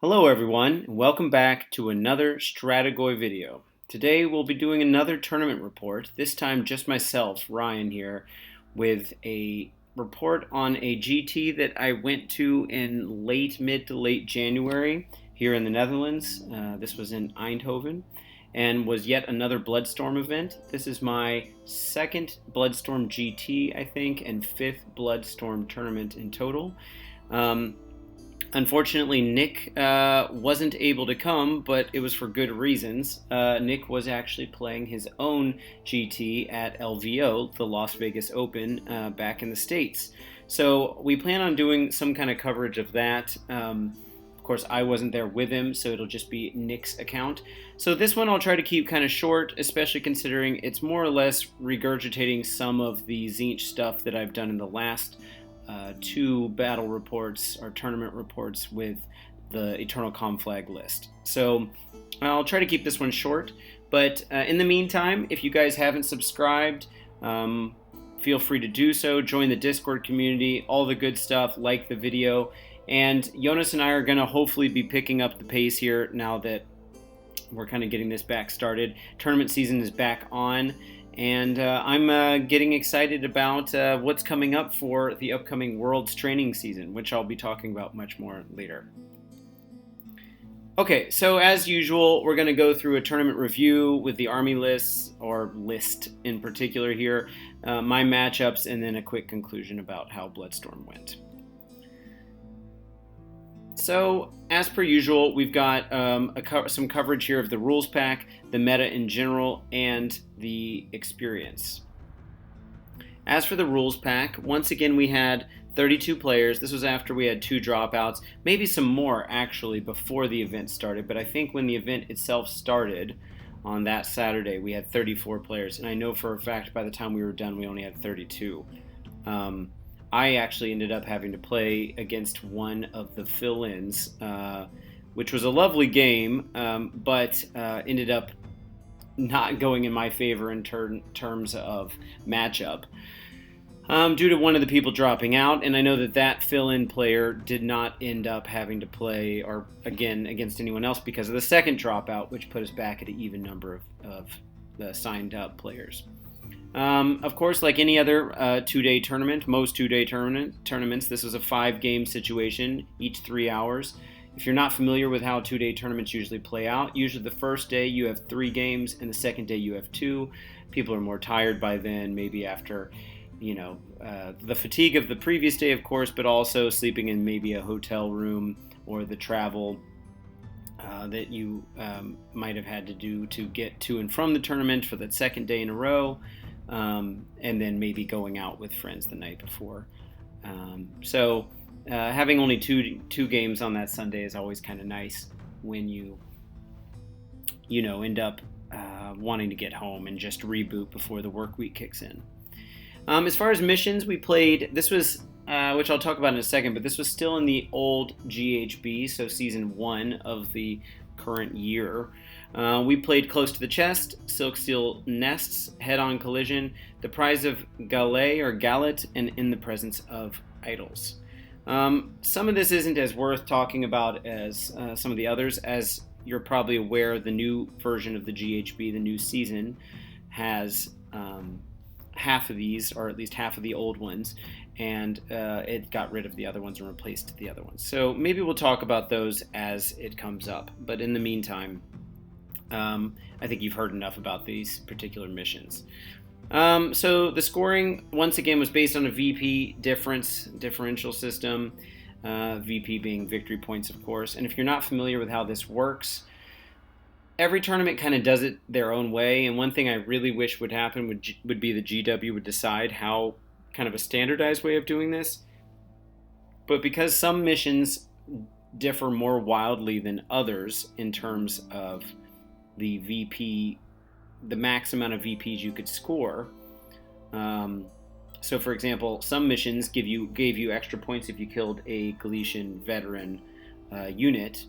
Hello everyone, and welcome back to another Strategoi video. Today we'll be doing another tournament report, this time just myself, Ryan here, with a report on a GT that I went to in mid to late January here in the Netherlands. This was in Eindhoven and was yet another Bloodstorm event. This is my second Bloodstorm GT, I think, and fifth Bloodstorm tournament in total. Unfortunately, Nick wasn't able to come, but it was for good reasons. Nick was actually playing his own GT at LVO, the Las Vegas Open, back in the States. So we plan on doing some kind of coverage of that. Of course, I wasn't there with him, so it'll just be Nick's account. So this one I'll try to keep kind of short, especially considering it's more or less regurgitating some of the Tzeentch stuff that I've done in the last two battle reports or tournament reports with the Eternal Conflag list. So I'll try to keep this one short, but in the meantime, if you guys haven't subscribed, feel free to do so. Join the Discord community, all the good stuff, like the video, and Jonas and I are going to hopefully be picking up the pace here now that we're kind of getting this back started. Tournament season is back on, and I'm getting excited about what's coming up for the upcoming Worlds training season, which I'll be talking about much more later. Okay, so as usual, we're going to go through a tournament review with the army lists, or list in particular here, my matchups, and then a quick conclusion about how Bloodstorm went. So, as per usual, we've got some coverage here of the rules pack, the meta in general, and the experience. As for the rules pack, once again we had 32 players. This was after we had 2 dropouts, maybe some more actually before the event started, but I think when the event itself started on that Saturday, we had 34 players, and I know for a fact by the time we were done, we only had 32. I actually ended up having to play against one of the fill-ins, which was a lovely game, but ended up not going in my favor in terms of matchup due to one of the people dropping out, and I know that fill-in player did not end up having to play or again against anyone else because of the second dropout, which put us back at an even number of the signed-up players. Of course, like any other 2-day tournament, most 2-day tournaments, this was a 5-game situation, each 3 hours. If you're not familiar with how 2-day tournaments usually play out, usually the first day you have 3 games, and the second day you have 2. People are more tired by then, maybe after, the fatigue of the previous day, of course, but also sleeping in maybe a hotel room or the travel that you might have had to do to get to and from the tournament for that second day in a row. And then maybe going out with friends the night before. So having only two games on that Sunday is always kind of nice when you end up wanting to get home and just reboot before the work week kicks in. As far as missions, we played, this was, which I'll talk about in a second, but this was still in the old GHB, so Season 1 of the current year. We played Close to the Chest, Silk Steel Nests, Head-on Collision, The Prize of Gallet, and In the Presence of Idols. Some of this isn't as worth talking about as some of the others. As you're probably aware, the new version of the GHB, the new season, has half of these, or at least half of the old ones, and it got rid of the other ones and replaced the other ones. So maybe we'll talk about those as it comes up. But in the meantime, I think you've heard enough about these particular missions. So the scoring, once again, was based on a VP differential system, VP being victory points, of course. And if you're not familiar with how this works, every tournament kind of does it their own way. And one thing I really wish would happen would be the GW would decide how kind of a standardized way of doing this. But because some missions differ more wildly than others in terms of the VP, the max amount of VPs you could score. So for example, some missions gave you extra points if you killed a Galician veteran unit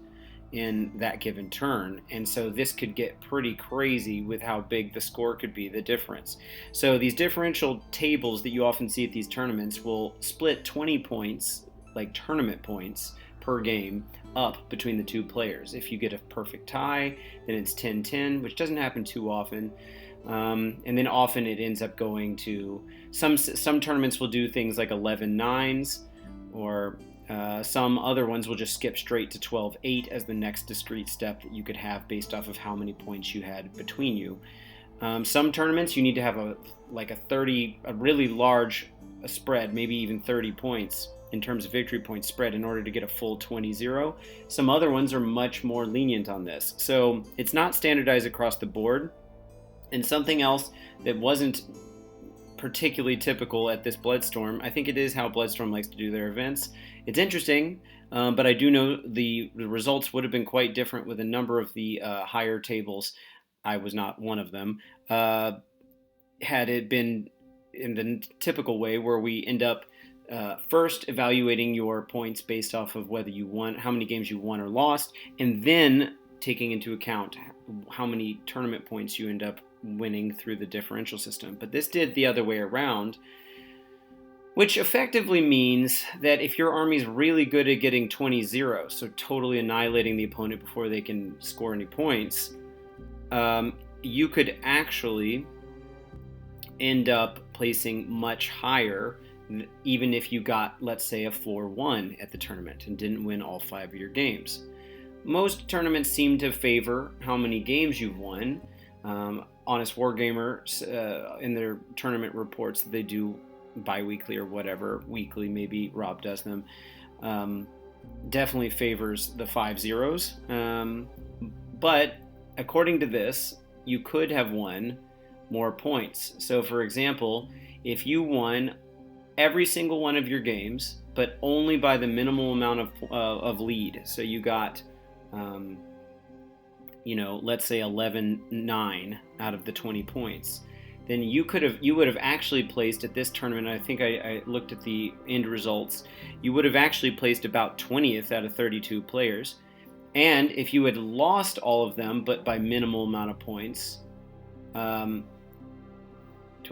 in that given turn, and so this could get pretty crazy with how big the score could be, the difference. So these differential tables that you often see at these tournaments will split 20 points, like tournament points, per game up between the two players. If you get a perfect tie, then it's 10-10, which doesn't happen too often. And then often it ends up going to some tournaments will do things like 11-9s, or some other ones will just skip straight to 12-8 as the next discrete step that you could have based off of how many points you had between you. Some tournaments you need to have a really large spread, maybe even 30 points in terms of victory points spread in order to get a full 20-0. Some other ones are much more lenient on this. So it's not standardized across the board. And something else that wasn't particularly typical at this Bloodstorm, I think it is how Bloodstorm likes to do their events. It's interesting, but I do know the results would have been quite different with a number of the higher tables. I was not one of them. Had it been in the typical way where we end up first evaluating your points based off of whether you won, how many games you won or lost, and then taking into account how many tournament points you end up winning through the differential system. But this did the other way around, which effectively means that if your army's really good at getting 20-0, so totally annihilating the opponent before they can score any points, you could actually end up placing much higher, even if you got, let's say, a 4-1 at the tournament and didn't win all 5 of your games. Most tournaments seem to favor how many games you've won. Honest Wargamer, in their tournament reports that they do bi-weekly or whatever, weekly maybe, Rob does them, definitely favors the 5-0s. But according to this, you could have won more points. So for example, if you won every single one of your games, but only by the minimal amount of lead, so you got let's say 11-9 out of the 20 points, then you would have actually placed at this tournament, I think I looked at the end results, you would have actually placed about 20th out of 32 players. And if you had lost all of them, but by minimal amount of points, do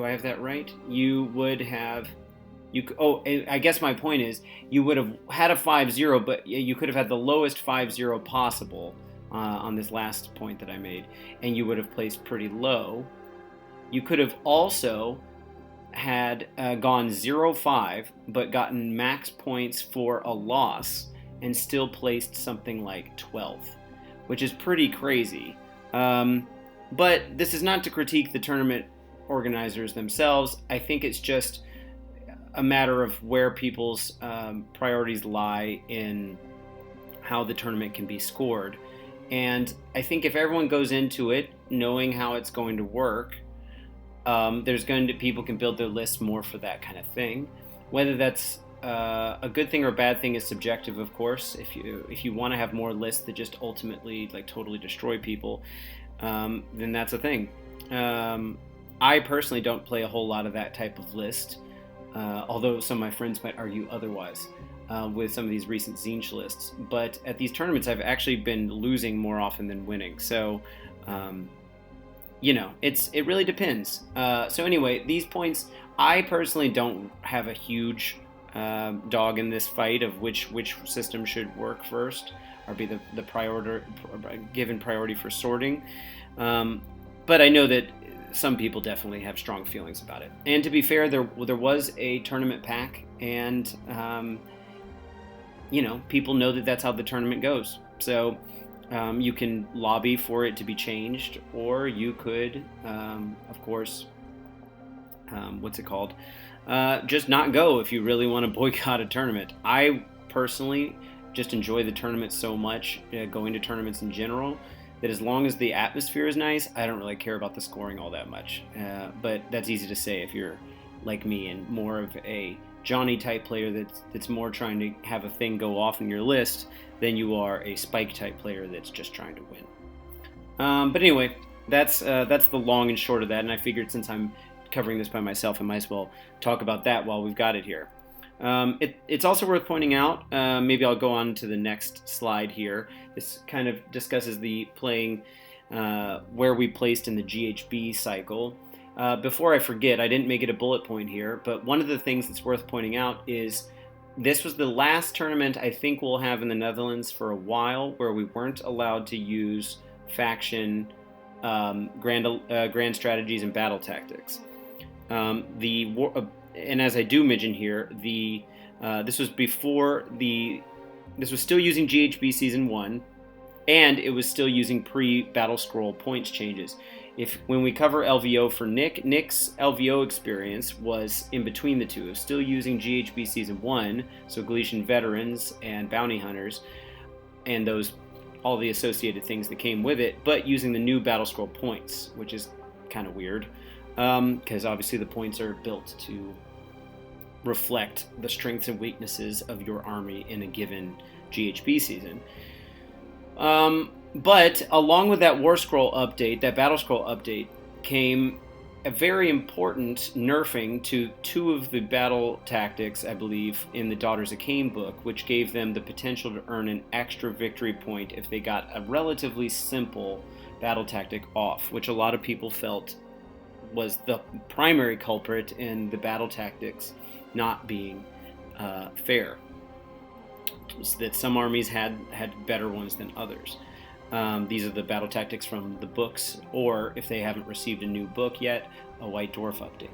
I have that right? I guess my point is, you would have had a 5-0, but you could have had the lowest 5-0 possible on this last point that I made, and you would have placed pretty low. You could have also had gone 0-5, but gotten max points for a loss, and still placed something like 12th, which is pretty crazy. But this is not to critique the tournament organizers themselves. I think it's just a matter of where people's priorities lie in how the tournament can be scored. And I think if everyone goes into it knowing how it's going to work, people can build their lists more for that kind of thing. Whether that's a good thing or a bad thing is subjective, of course. If you want to have more lists that just ultimately totally destroy people, then that's a thing. I personally don't play a whole lot of that type of list, although some of my friends might argue otherwise with some of these recent Zinch lists. But at these tournaments, I've actually been losing more often than winning. So, it really depends. So anyway, these points, I personally don't have a huge dog in this fight of which system should work first or be the given priority for sorting. But I know that some people definitely have strong feelings about it. And to be fair, there was a tournament pack, and people know that that's how the tournament goes. So you can lobby for it to be changed, or you could, of course, just not go if you really want to boycott a tournament. I personally just enjoy the tournament so much, going to tournaments in general, that as long as the atmosphere is nice, I don't really care about the scoring all that much. But that's easy to say if you're like me and more of a Johnny type player that's more trying to have a thing go off in your list than you are a Spike type player that's just trying to win. But anyway, that's the long and short of that, and I figured since I'm covering this by myself, I might as well talk about that while we've got it here. It's also worth pointing out, maybe I'll go on to the next slide here. This kind of discusses the playing, where we placed in the GHB cycle. Before I forget, I didn't make it a bullet point here, but one of the things that's worth pointing out is this was the last tournament I think we'll have in the Netherlands for a while where we weren't allowed to use faction grand strategies and battle tactics. And as I do mention here, this was still using GHB Season 1, and it was still using pre-Battle Scroll points changes. When we cover LVO for Nick's LVO experience was in between the two. It was still using GHB Season 1, so Galician veterans and bounty hunters, and all the associated things that came with it, but using the new Battle Scroll points, which is kind of weird, because obviously the points are built to reflect the strengths and weaknesses of your army in a given GHB season. But along with that War Scroll update, that Battle Scroll update, came a very important nerfing to two of the battle tactics, I believe, in the Daughters of Cain book, which gave them the potential to earn an extra victory point if they got a relatively simple battle tactic off, which a lot of people felt was the primary culprit in the battle tactics not being fair. So that some armies had better ones than others. These are the battle tactics from the books, or if they haven't received a new book yet, a White Dwarf update.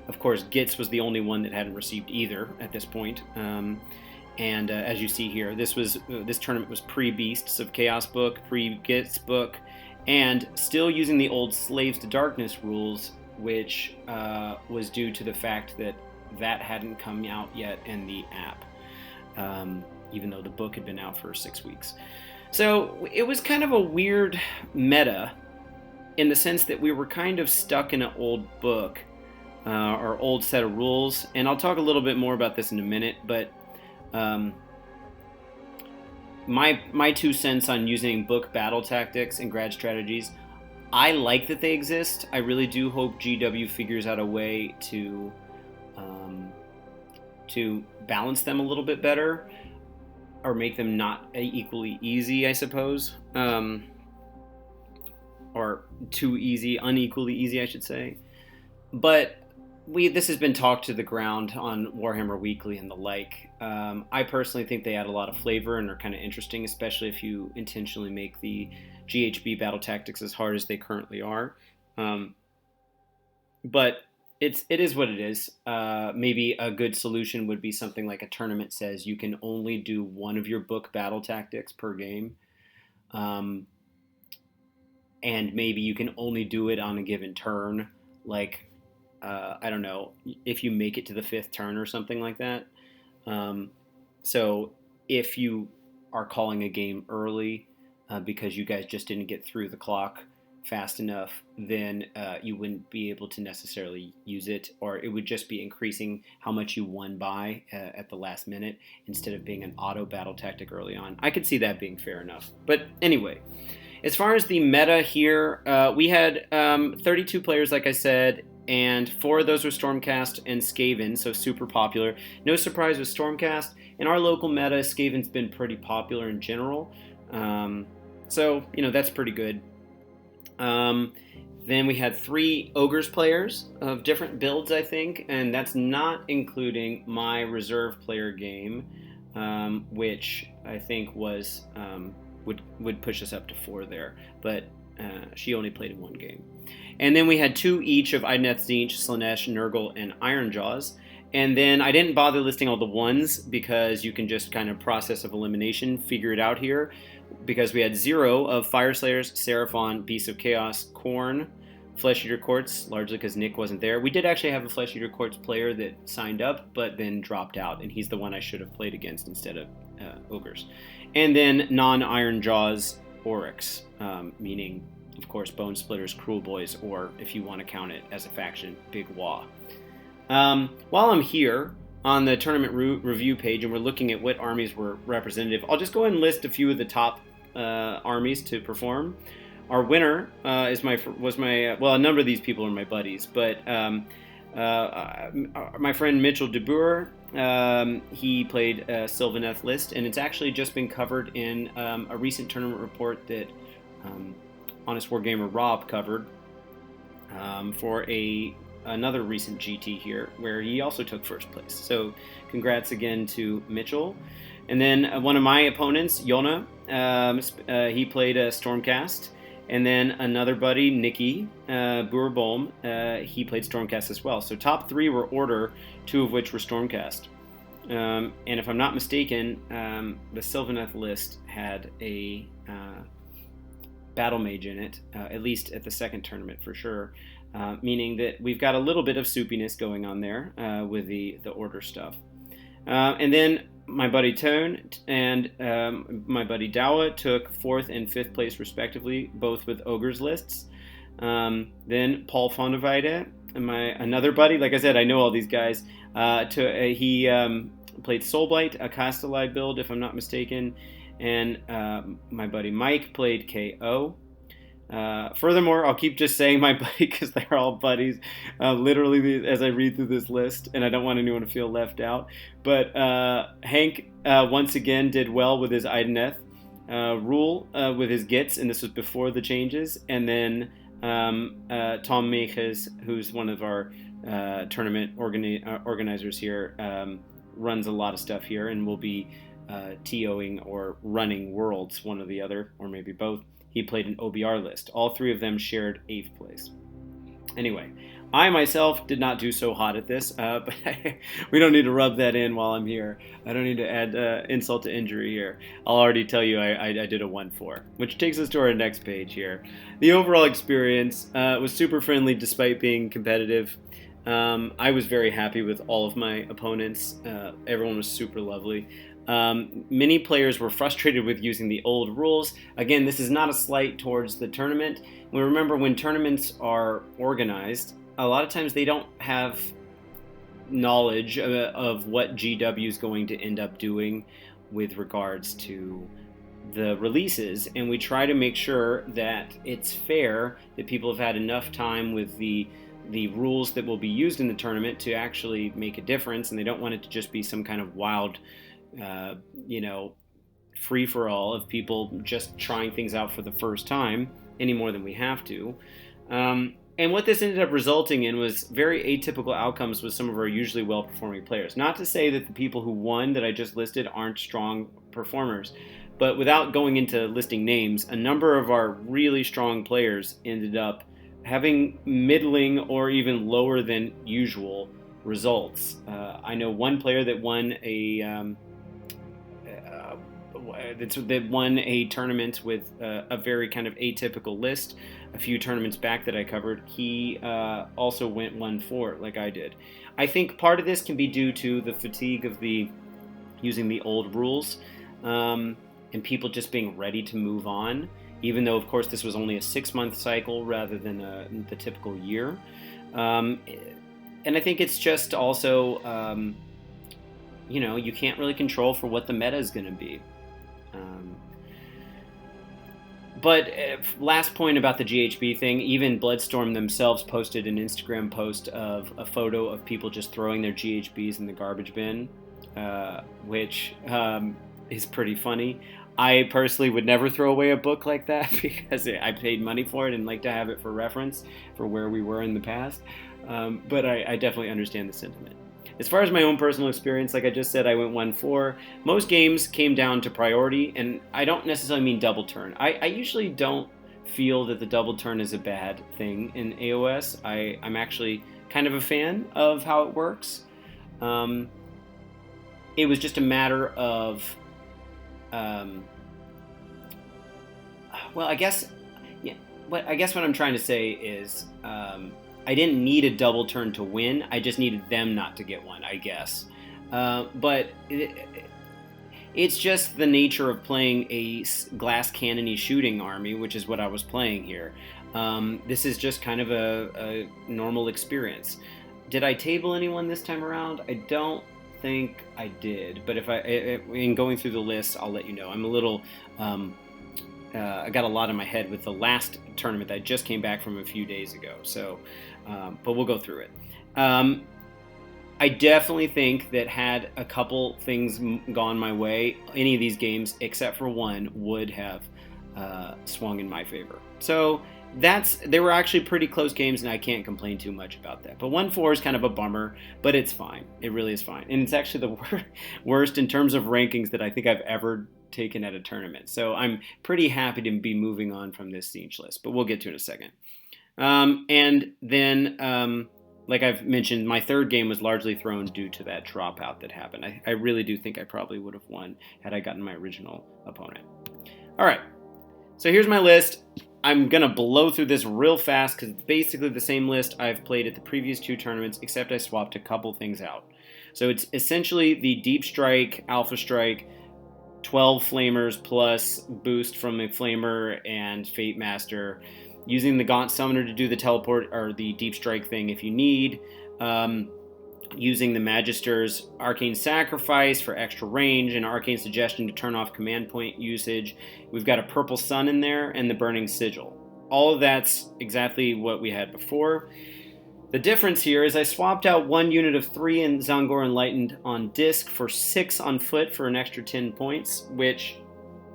Of course, Gitz was the only one that hadn't received either at this point. And as you see here, this tournament was pre-Beasts of Chaos book, pre-Gitz book, and still using the old Slaves to Darkness rules, which was due to the fact that hadn't come out yet in the app, even though the book had been out for 6 weeks. So it was kind of a weird meta in the sense that we were kind of stuck in an old book or old set of rules. And I'll talk a little bit more about this in a minute, but my 2 cents on using book battle tactics and grad strategies, I like that they exist. I really do hope GW figures out a way to balance them a little bit better, or make them not equally easy, I suppose, or too easy, unequally easy, I should say. But this has been talked to the ground on Warhammer Weekly and the like. I personally think they add a lot of flavor and are kind of interesting, especially if you intentionally make the GHB battle tactics as hard as they currently are. But it is what it is. Maybe a good solution would be something like a tournament says you can only do one of your book battle tactics per game. And maybe you can only do it on a given turn. Like, I don't know, if you make it to the 5th turn or something like that. So if you are calling a game early because you guys just didn't get through the clock fast enough, then you wouldn't be able to necessarily use it, or it would just be increasing how much you won by at the last minute instead of being an auto battle tactic early on. I could see that being fair enough. But anyway, as far as the meta here, we had 32 players, like I said, and 4 of those were Stormcast and Skaven, so super popular. No surprise with Stormcast. In our local meta, Skaven's been pretty popular in general, so that's pretty good. Then we had 3 Ogres players of different builds, I think, and that's not including my reserve player game, which I think was would push us up to 4 there, but she only played in 1 game. And then we had 2 each of Idoneth Tzeentch, Slaanesh, Nurgle, and Ironjaws. And then I didn't bother listing all the ones because you can just kind of process of elimination figure it out here, because we had 0 of Fyreslayers, Seraphon, Beasts of Chaos, Khorne, Flesh Eater Courts, largely because Nick wasn't there. We did actually have a Flesh Eater Courts player that signed up but then dropped out, and he's the one I should have played against instead of Ogres. And then non-Ironjaws Oryx, meaning, of course, Bone Splitters, Cruel Boys, or if you want to count it as a faction, Big Waaagh. While I'm here on the tournament review page and we're looking at what armies were representative, I'll just go ahead and list a few of the top armies to perform. Our winner was a number of these people are my buddies, but my friend Mitchell DeBoer, he played Sylvaneth list, and it's actually just been covered in a recent tournament report that Honest Wargamer Rob covered for a another recent GT here, where he also took first place. So congrats again to Mitchell. And then one of my opponents, Yona, he played a Stormcast. And then another buddy, Nikki Boerboom, he played Stormcast as well. So top 3 were Order, 2 of which were Stormcast. And if I'm not mistaken, the Sylvaneth list had a Battle Mage in it, at least at the second tournament for sure, meaning that we've got a little bit of soupiness going on there with the Order stuff. And then my buddy Tone and my buddy Dawa took 4th and 5th place respectively, both with Ogre's lists. Then Paul Fondeweide, another buddy, like I said, I know all these guys. He played Soulblight, a Castelai build, if I'm not mistaken, and my buddy Mike played KO. Furthermore, I'll keep just saying my buddy because they're all buddies, literally as I read through this list, and I don't want anyone to feel left out. But Hank once again did well with his Ideneth, Rule with his Gits, and this was before the changes, and then Tom Meches, who's one of our tournament organizers here, runs a lot of stuff here and will be TOing or running Worlds, one or the other, or maybe both. He played an OBR list. All 3 of them shared 8th place. Anyway, I myself did not do so hot at this, but we don't need to rub that in while I'm here. I don't need to add insult to injury here. I'll already tell you I did a 1-4, which takes us to our next page here. The overall experience was super friendly despite being competitive. I was very happy with all of my opponents. Everyone was super lovely. Many players were frustrated with using the old rules. Again, this is not a slight towards the tournament. We remember when tournaments are organized, a lot of times they don't have knowledge of what GW is going to end up doing with regards to the releases, and we try to make sure that it's fair, that people have had enough time with the rules that will be used in the tournament to actually make a difference, and they don't want it to just be some kind of wild free-for-all of people just trying things out for the first time any more than we have to. And what this ended up resulting in was very atypical outcomes with some of our usually well-performing players. Not to say that the people who won that I just listed aren't strong performers, but without going into listing names, a number of our really strong players ended up having middling or even lower than usual results. I know one player that won that won a tournament with a very kind of atypical list a few tournaments back that I covered. He also went 1-4 like I did. I think part of this can be due to the fatigue of using the old rules and people just being ready to move on, even though of course this was only a 6-month cycle rather than the typical year. And I think it's just also you can't really control for what the meta is going to be. But last point about the GHB thing, even Bloodstorm themselves posted an Instagram post of a photo of people just throwing their GHBs in the garbage bin, which is pretty funny. I personally would never throw away a book like that because I paid money for it and like to have it for reference for where we were in the past. But I definitely understand the sentiment. As far as my own personal experience, like I just said, I went 1-4. Most games came down to priority, and I don't necessarily mean double turn. I usually don't feel that the double turn is a bad thing in AOS. I'm actually kind of a fan of how it works. It was just a matter of, I guess what I'm trying to say is, I didn't need a double turn to win. I just needed them not to get one, I guess. But it's just the nature of playing a glass cannony shooting army, which is what I was playing here. This is just kind of a normal experience. Did I table anyone this time around? I don't think I did. But in going through the list, I'll let you know. I'm a little... I got a lot in my head with the last tournament that I just came back from a few days ago. So, but we'll go through it. I definitely think that had a couple things gone my way, any of these games except for one would have swung in my favor. So they were actually pretty close games, and I can't complain too much about that. But 1-4 is kind of a bummer, but it's fine. It really is fine. And it's actually the worst in terms of rankings that I think I've ever taken at a tournament. So I'm pretty happy to be moving on from this Siege list, but we'll get to it in a second. And then, like I've mentioned, my third game was largely thrown due to that dropout that happened. I really do think I probably would have won had I gotten my original opponent. All right, so here's my list. I'm going to blow through this real fast because it's basically the same list I've played at the previous 2 tournaments, except I swapped a couple things out. So it's essentially the Deep Strike, Alpha Strike, 12 Flamers plus boost from a Flamer and Fate Master, using the Gaunt Summoner to do the teleport or the Deep Strike thing if you need, using the Magister's Arcane Sacrifice for extra range and Arcane Suggestion to turn off command point usage. We've got a Purple Sun in there and the Burning Sigil. All of that's exactly what we had before. The difference here is I swapped out 1 unit of 3 in Zangor Enlightened on disc for 6 on foot for an extra 10 points, which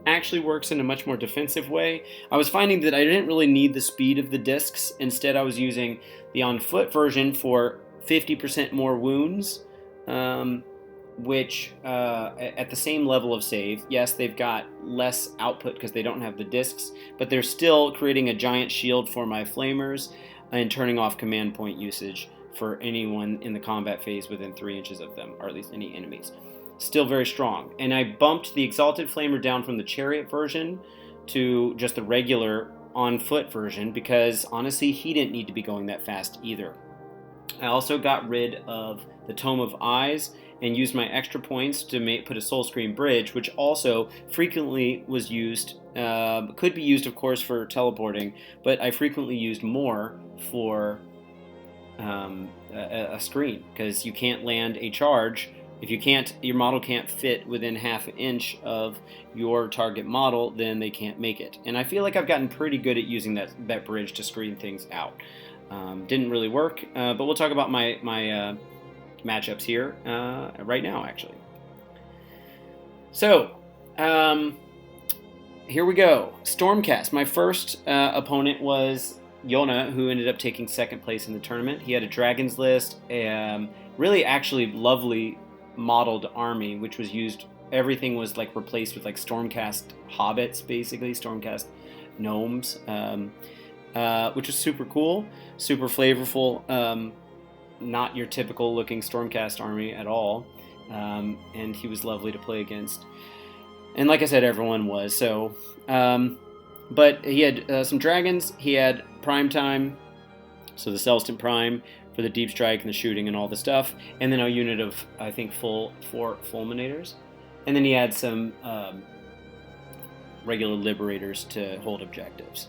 actually works in a much more defensive way. I was finding that I didn't really need the speed of the discs. Instead, I was using the on foot version for 50% more wounds, which at the same level of save. Yes, they've got less output because they don't have the discs, but they're still creating a giant shield for my Flamers and turning off command point usage for anyone in the combat phase within 3 inches of them, or at least any enemies. Still very strong. And I bumped the Exalted Flamer down from the Chariot version to just the regular on foot version because honestly he didn't need to be going that fast either. I also got rid of the Tome of Eyes and used my extra points to put a Soul Screen Bridge, which also frequently was used, could be used of course for teleporting, but I frequently used more for a screen because you can't land a charge. If your model can't fit within half an inch of your target model, then they can't make it. And I feel like I've gotten pretty good at using that bridge to screen things out. Didn't really work, but we'll talk about my matchups here right now, actually. So, here we go. Stormcast. My first opponent was Yona, who ended up taking 2nd place in the tournament. He had a Dragons list, really actually lovely modeled army, which was used, everything was like replaced with like Stormcast hobbits, basically, Stormcast gnomes, which was super cool, super flavorful, not your typical looking Stormcast army at all, and he was lovely to play against. And like I said, everyone was, so, but he had some dragons, he had Prime Time, so the Celestin Prime for the Deep Strike and the shooting and all the stuff, and then a unit of, I think, 4 Fulminators, and then he had some regular Liberators to hold objectives.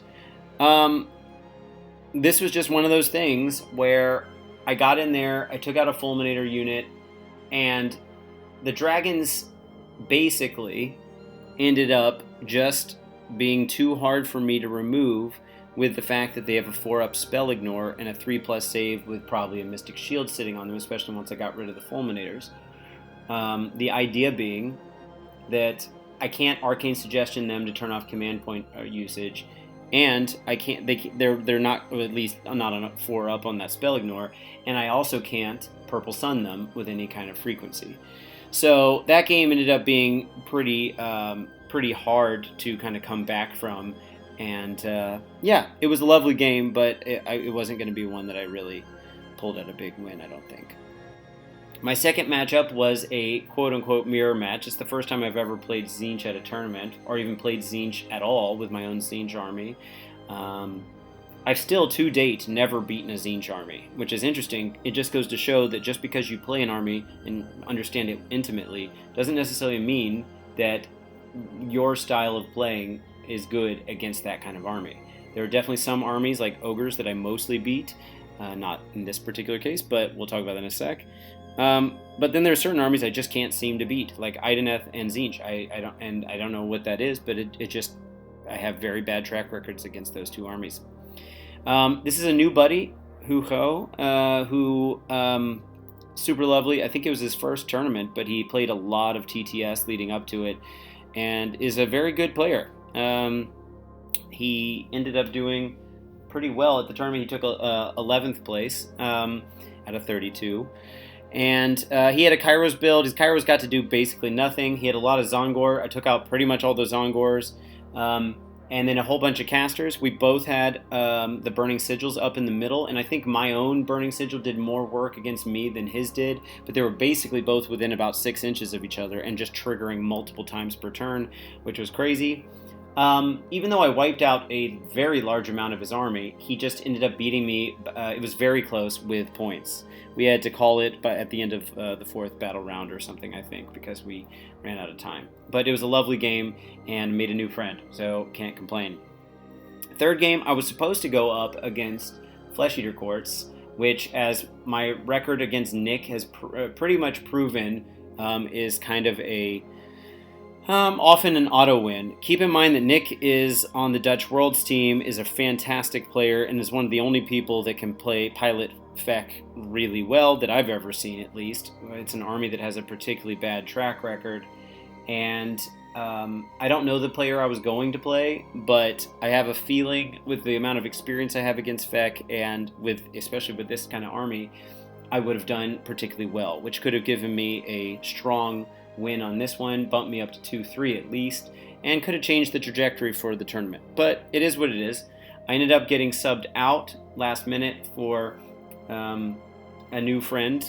This was just one of those things where I got in there, I took out a Fulminator unit, and the dragons basically ended up just being too hard for me to remove with the fact that they have a 4-up spell ignore and a 3+ save with probably a Mystic Shield sitting on them, especially once I got rid of the Fulminators. The idea being that I can't Arcane Suggestion them to turn off command point usage, and I can't. They're not, or at least not on a 4-up on that spell ignore, and I also can't Purple Sun them with any kind of frequency. So that game ended up being pretty hard to kind of come back from. And yeah, it was a lovely game, but it wasn't going to be one that I really pulled out a big win, I don't think. My second matchup was a quote-unquote mirror match. It's the first time I've ever played Tzeentch at a tournament, or even played Tzeentch at all with my own Tzeentch army. I've still, to date, never beaten a Tzeentch army, which is interesting. It just goes to show that just because you play an army and understand it intimately doesn't necessarily mean that your style of playing is good against that kind of army. There are definitely some armies like Ogres that I mostly beat, not in this particular case, but we'll talk about that in a sec. But then there are certain armies I just can't seem to beat, like Ideneth and Tzeentch. I don't know what that is, but I have very bad track records against those two armies. This is a new buddy, Huho, who super lovely. I think it was his first tournament, but he played a lot of TTS leading up to it, and is a very good player. He ended up doing pretty well at the tournament. He took 11th place out of 32. And he had a Kairos build. His Kairos got to do basically nothing. He had a lot of Zongor. I took out pretty much all the Zongors. And then a whole bunch of casters. We both had the Burning Sigils up in the middle, and I think my own Burning Sigil did more work against me than his did, but they were basically both within about 6 inches of each other and just triggering multiple times per turn, which was crazy. Even though I wiped out a very large amount of his army, he just ended up beating me. It was very close with points. We had to call it at the end of the 4th battle round or something, I think, because we ran out of time. But it was a lovely game and made a new friend, so can't complain. 3rd game, I was supposed to go up against Flesh Eater Courts, which, as my record against Nick has pretty much proven, is kind of often an auto win. Keep in mind that Nick is on the Dutch Worlds team, is a fantastic player, and is one of the only people that can pilot Feck really well that I've ever seen, at least. It's an army that has a particularly bad track record, and I don't know the player I was going to play, but I have a feeling with the amount of experience I have against Feck, and especially with this kind of army, I would have done particularly well, which could have given me a strong win on this one, bumped me up to 2-3 at least, and could have changed the trajectory for the tournament. But it is what it is. I ended up getting subbed out last minute for a new friend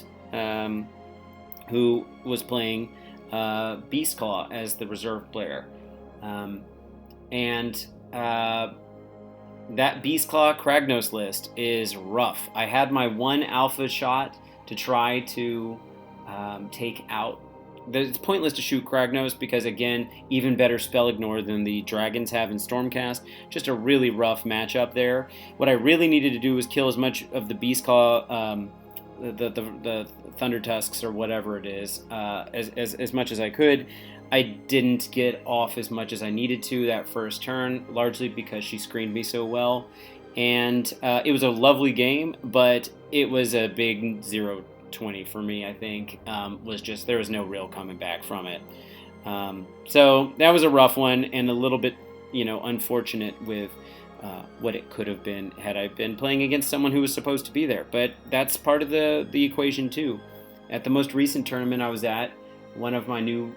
who was playing Beastclaw as the reserve player. And that Beastclaw Kragnos list is rough. I had my one alpha shot to try to take out. It's pointless to shoot Kragnos because, again, even better spell ignore than the dragons have in Stormcast. Just a really rough matchup there. What I really needed to do was kill as much of the Beastclaw, the Thunder Tusks or whatever it is, as much as I could. I didn't get off as much as I needed to that first turn, largely because she screened me so well. And it was a lovely game, but it was a big 0-20 for me, I think. There was no real coming back from it. So that was a rough one and a little bit, unfortunate with what it could have been had I been playing against someone who was supposed to be there. But that's part of the equation too. At the most recent tournament I was at, one of my new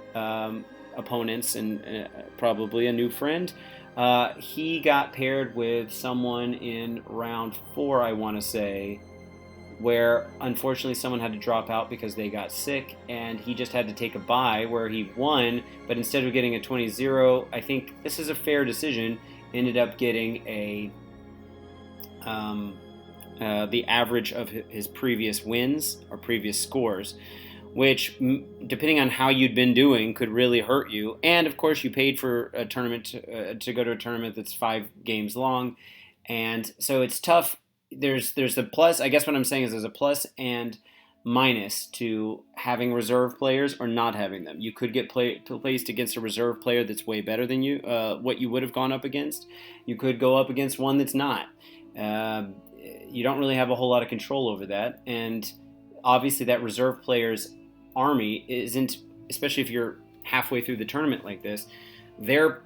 opponents and probably a new friend, he got paired with someone in round 4, I want to say, where unfortunately someone had to drop out because they got sick, and he just had to take a bye where he won, but instead of getting a 20-0, I think this is a fair decision, ended up getting the average of his previous wins or previous scores, which, depending on how you'd been doing, could really hurt you. And of course, you paid for a tournament to go to a tournament that's 5 games long, and so it's tough. There's a plus. I guess what I'm saying is there's a plus and minus to having reserve players or not having them. You could get placed against a reserve player that's way better than you, what you would have gone up against. You could go up against one that's not. You don't really have a whole lot of control over that, and obviously that reserve player's army isn't, especially if you're halfway through the tournament like this, their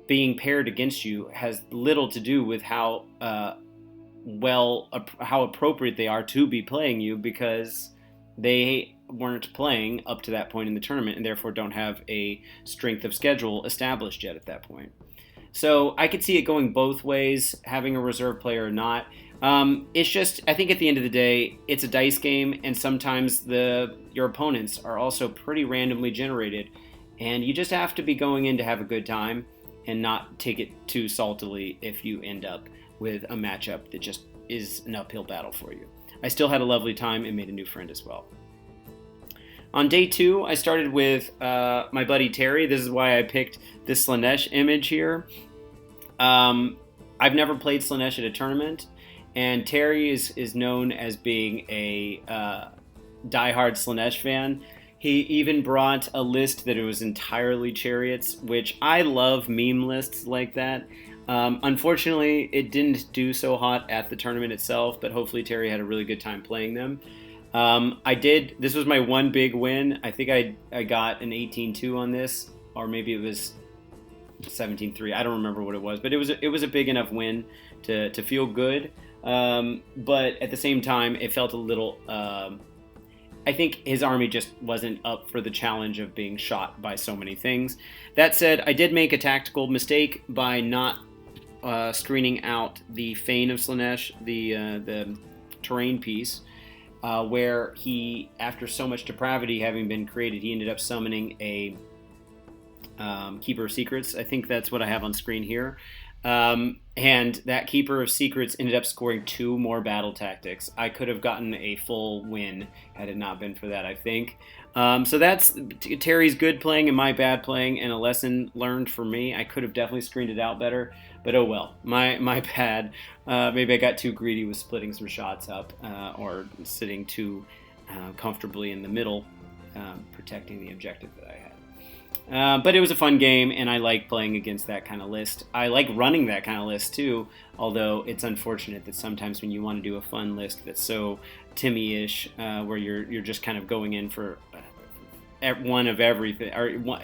being paired against you has little to do with how appropriate they are to be playing you, because they weren't playing up to that point in the tournament and therefore don't have a strength of schedule established yet at that point. So I could see it going both ways, having a reserve player or not. It's just, I think at the end of the day, it's a dice game, and sometimes your opponents are also pretty randomly generated, and you just have to be going in to have a good time and not take it too saltily if you end up with a matchup that just is an uphill battle for you. I still had a lovely time and made a new friend as well. On day 2, I started with my buddy Terry. This is why I picked this Slaanesh image here. I've never played Slaanesh at a tournament, and Terry is known as being a diehard Slaanesh fan. He even brought a list that it was entirely chariots, which I love meme lists like that. Unfortunately, it didn't do so hot at the tournament itself, but hopefully Terry had a really good time playing them. This was my one big win. I think I got an 18-2 on this, or maybe it was 17-3. I don't remember what it was, but it was a big enough win to feel good. But at the same time, it felt a little. I think his army just wasn't up for the challenge of being shot by so many things. That said, I did make a tactical mistake by not screening out the Fane of Slaanesh, the terrain piece, where he, after so much depravity having been created, he ended up summoning a Keeper of Secrets. I think that's what I have on screen here. And that Keeper of Secrets ended up scoring 2 more battle tactics. I could have gotten a full win had it not been for that, I think. So that's Terry's good playing and my bad playing, and a lesson learned for me. I could have definitely screened it out better, but oh well, my bad. Maybe I got too greedy with splitting some shots up, or sitting too comfortably in the middle, protecting the objective that I had. But it was a fun game, and I like playing against that kind of list. I like running that kind of list too, although it's unfortunate that sometimes when you want to do a fun list that's so Timmy-ish, where you're just kind of going in for one of everything, or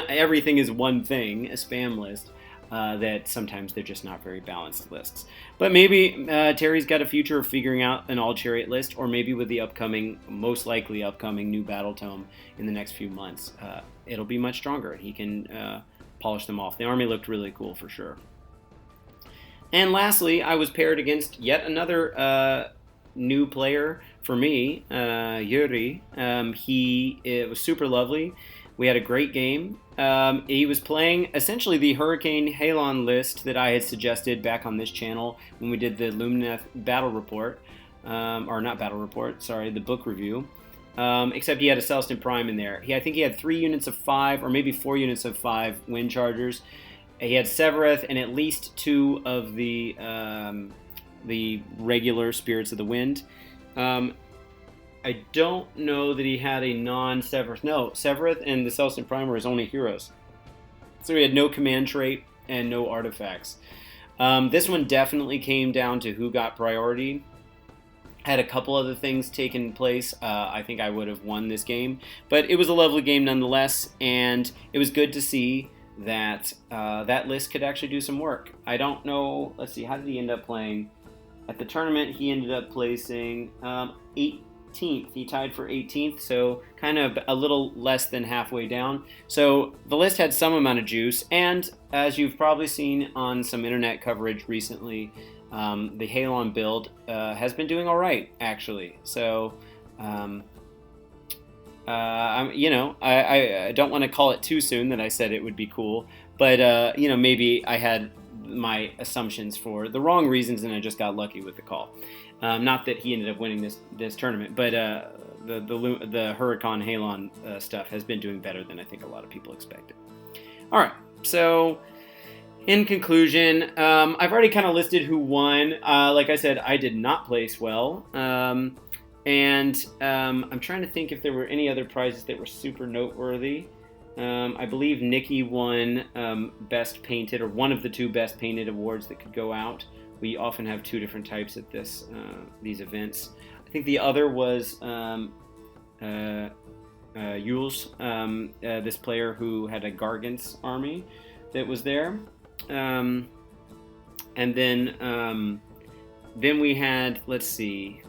everything is one thing, a spam list, that sometimes they're just not very balanced lists. But maybe Terry's got a future of figuring out an all-chariot list, or maybe with the most likely upcoming new battle tome in the next few months, it'll be much stronger. He can polish them off. The army looked really cool for sure. And lastly, I was paired against yet another new player for me, Yuri. It was super lovely. We had a great game. He was playing essentially the Hurricane Halon list that I had suggested back on this channel when we did the Lumineth battle report, or not battle report, sorry, the book review. Except he had a Celestin Prime in there. I think he had 3 units of 5, or maybe 4 units of 5 Wind Chargers. He had Severeth and at least 2 of the regular Spirits of the Wind. I don't know that he had a non-Severeth. No, Severeth and the Celestin Prime were his only heroes. So he had no command trait and no artifacts. This one definitely came down to who got priority. Had a couple other things taken place. I think I would have won this game. But it was a lovely game nonetheless, and it was good to see that that list could actually do some work. I don't know. Let's see, how did he end up playing? At the tournament, he ended up placing 18th. He tied for 18th, so kind of a little less than halfway down. So the list had some amount of juice, and as you've probably seen on some internet coverage recently, the Halon build has been doing all right, actually. So, I don't want to call it too soon that I said it would be cool, but maybe I had my assumptions for the wrong reasons, and I just got lucky with the call. Not that he ended up winning this tournament, but the Huracan Halon stuff has been doing better than I think a lot of people expected. All right, so in conclusion, I've already kind of listed who won. Like I said, I did not place well, and I'm trying to think if there were any other prizes that were super noteworthy. I believe Nikki won Best Painted, or one of the 2 Best Painted awards that could go out. We often have 2 different types at these events. I think the other was Yules, this player who had a Gargant's army that was there. And then we had, let's see,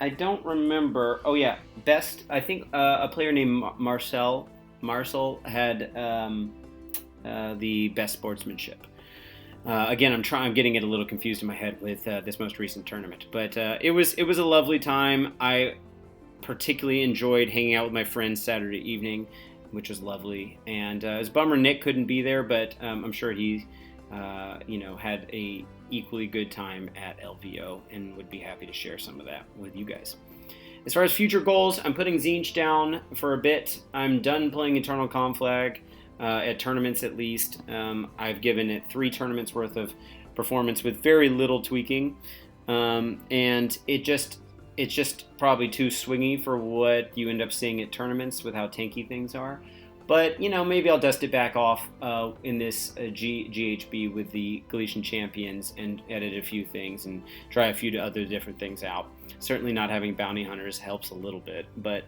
I don't remember. Oh yeah, best. I think a player named Marcel had the best sportsmanship. Again, I'm getting it a little confused in my head with this most recent tournament, but it was a lovely time. I particularly enjoyed hanging out with my friends Saturday evening, which was lovely. And it was a bummer Nick couldn't be there, but I'm sure he had a equally good time at LVO and would be happy to share some of that with you guys. As far as future goals, I'm putting Tzeentch down for a bit. I'm done playing Eternal Conflag. At tournaments at least. I've given it 3 tournaments worth of performance with very little tweaking, and it's just probably too swingy for what you end up seeing at tournaments with how tanky things are. But maybe I'll dust it back off in this GHB with the Galician champions and edit a few things and try a few other different things out. Certainly not having bounty hunters helps a little bit, but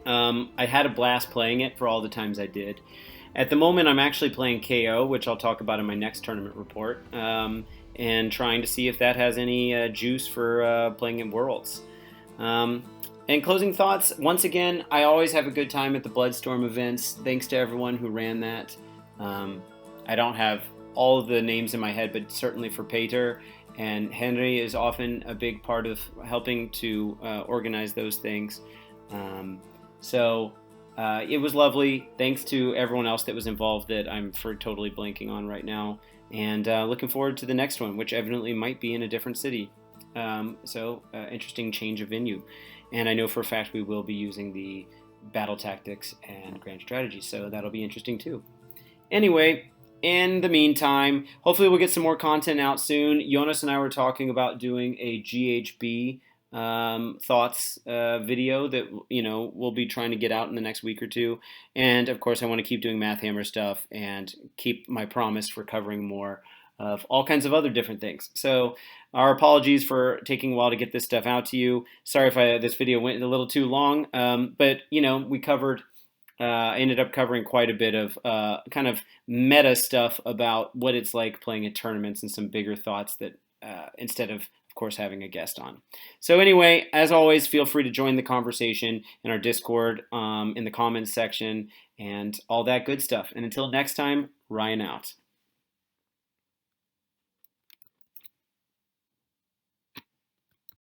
I had a blast playing it for all the times I did. At the moment, I'm actually playing KO, which I'll talk about in my next tournament report, and trying to see if that has any juice for playing in Worlds. And closing thoughts, once again, I always have a good time at the Bloodstorm events. Thanks to everyone who ran that. I don't have all of the names in my head, but certainly for Peter and Henry is often a big part of helping to organize those things. It was lovely. Thanks to everyone else that was involved that I'm totally blanking on right now. And looking forward to the next one, which evidently might be in a different city. Interesting change of venue. And I know for a fact we will be using the battle tactics and grand strategy, so that'll be interesting too. Anyway, in the meantime, hopefully we'll get some more content out soon. Jonas and I were talking about doing a GHB thoughts video that we'll be trying to get out in the next week or two. And of course, I want to keep doing Math Hammer stuff and keep my promise for covering more of all kinds of other different things. So our apologies for taking a while to get this stuff out to you. Sorry if this video went a little too long, but we covered. I ended up covering quite a bit of kind of meta stuff about what it's like playing at tournaments and some bigger thoughts that instead of course, having a guest on. So anyway, as always, feel free to join the conversation in our Discord, in the comments section, and all that good stuff. And until next time, Ryan out.